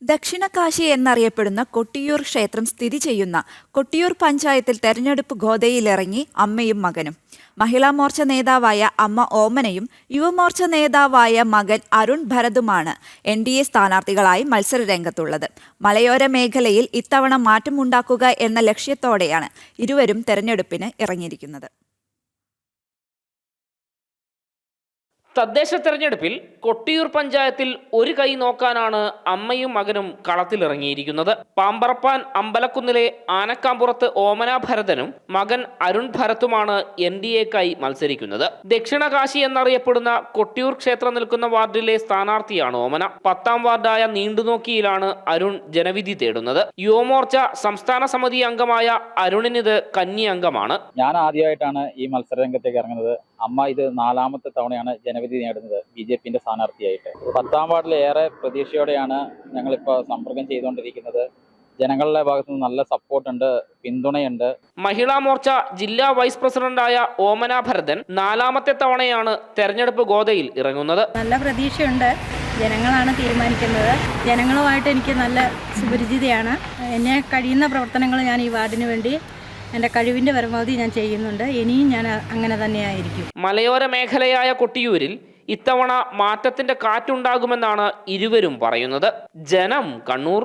ദക്ഷിണകാശി എന്നറിയപ്പെടുന്ന കൊട്ടിയൂർ ക്ഷേത്രം സ്ഥിതി ചെയ്യുന്ന കൊട്ടിയൂർ പഞ്ചായത്തിൽ തെരഞ്ഞെടുപ്പ് ഗോദയിലിറങ്ങി അമ്മയും മകനും. മഹിളാ മോർച്ച നേതാവായ അമ്മ ഓമനയും യുവമോർച്ച നേതാവായ മകൻ അരുൺ ഭരതുമാണ് NDA സ്ഥാനാർത്ഥികളായി മത്സരരംഗത്തുള്ളത്. മലയോര മേഖലയിൽ ഇത്തവണ മാറ്റമുണ്ടാക്കുക എന്ന ലക്ഷ്യത്തോടെയാണ് ഇരുവരും തെരഞ്ഞെടുപ്പിന് ഇറങ്ങിയിരിക്കുന്നത്. തദ്ദേശ തെരഞ്ഞെടുപ്പിൽ കൊട്ടിയൂർ പഞ്ചായത്തിൽ ഒരു കൈ നോക്കാനാണ് അമ്മയും മകനും കളത്തിലിറങ്ങിയിരിക്കുന്നത്. പാമ്പറപ്പാൻ അമ്പലക്കുന്നിലെ ആനക്കാമ്പുറത്ത് ഓമന ഭരതനും മകൻ അരുൺ ഭരത്തുമാണ് NDAക്കായി മത്സരിക്കുന്നത്. ദക്ഷിണകാശി എന്നറിയപ്പെടുന്ന കൊട്ടിയൂർ ക്ഷേത്രം നിൽക്കുന്ന വാർഡിലെ സ്ഥാനാർത്ഥിയാണ് ഓമന. 10ാം വാർഡായ നീണ്ടുനോക്കിയിലാണ് അരുൺ ജനവിധി തേടുന്നത്. യുവമോർച്ച സംസ്ഥാന സമിതി അംഗമായ അരുണിനിത് കന്നി അംഗമാണ്. ഞാൻ ആദ്യമായിട്ടാണ് ഈ മത്സരരംഗത്തേക്ക് ഇറങ്ങുന്നത്. അമ്മ ഇത് 4ാമത്തെ തവണയാണ് ജനവിധി നേടുന്നത് BJPന്റെ സ്ഥാനാർത്ഥിയായിട്ട്. 10ാം വാർഡിൽ ഏറെ പ്രതീക്ഷയോടെയാണ് ഞങ്ങളിപ്പോൾ സമ്പർക്കം ചെയ്തുകൊണ്ടിരിക്കുന്നത്. ജനങ്ങളുടെ ഭാഗത്തു നിന്ന് നല്ല സപ്പോർട്ടുണ്ട്, പിന്തുണയുണ്ട്. മഹിളാ മോർച്ച ജില്ലാ വൈസ് പ്രസിഡന്റായ ഓമന ഭരതൻ 4ാമത്തെ തവണയാണ് തെരഞ്ഞെടുപ്പ് ഗോദയിൽ ഇറങ്ങുന്നത്. നല്ല പ്രതീക്ഷയുണ്ട്. ജനങ്ങളാണ് തീരുമാനിക്കുന്നത്. ജനങ്ങളുമായിട്ട് എനിക്ക് നല്ല സുപരിചിതയാണ്. എന്നെ കഴിയുന്ന പ്രവർത്തനങ്ങൾ ഞാൻ ഈ വാർഡിന് വേണ്ടി എൻ്റെ കഴിവിൻ്റെ പരമാവധി ഞാൻ ചെയ്യുന്നുണ്ട്. ഇനിയും ഞാൻ അങ്ങനെ തന്നെയായിരിക്കും. മലയോര മേഖലയായ കൊട്ടിയൂരിൽ ഇത്തവണ മാറ്റത്തിന്റെ കാറ്റുണ്ടാകുമെന്നാണ് ഇരുവരും പറയുന്നത്. ജനം, കണ്ണൂർ.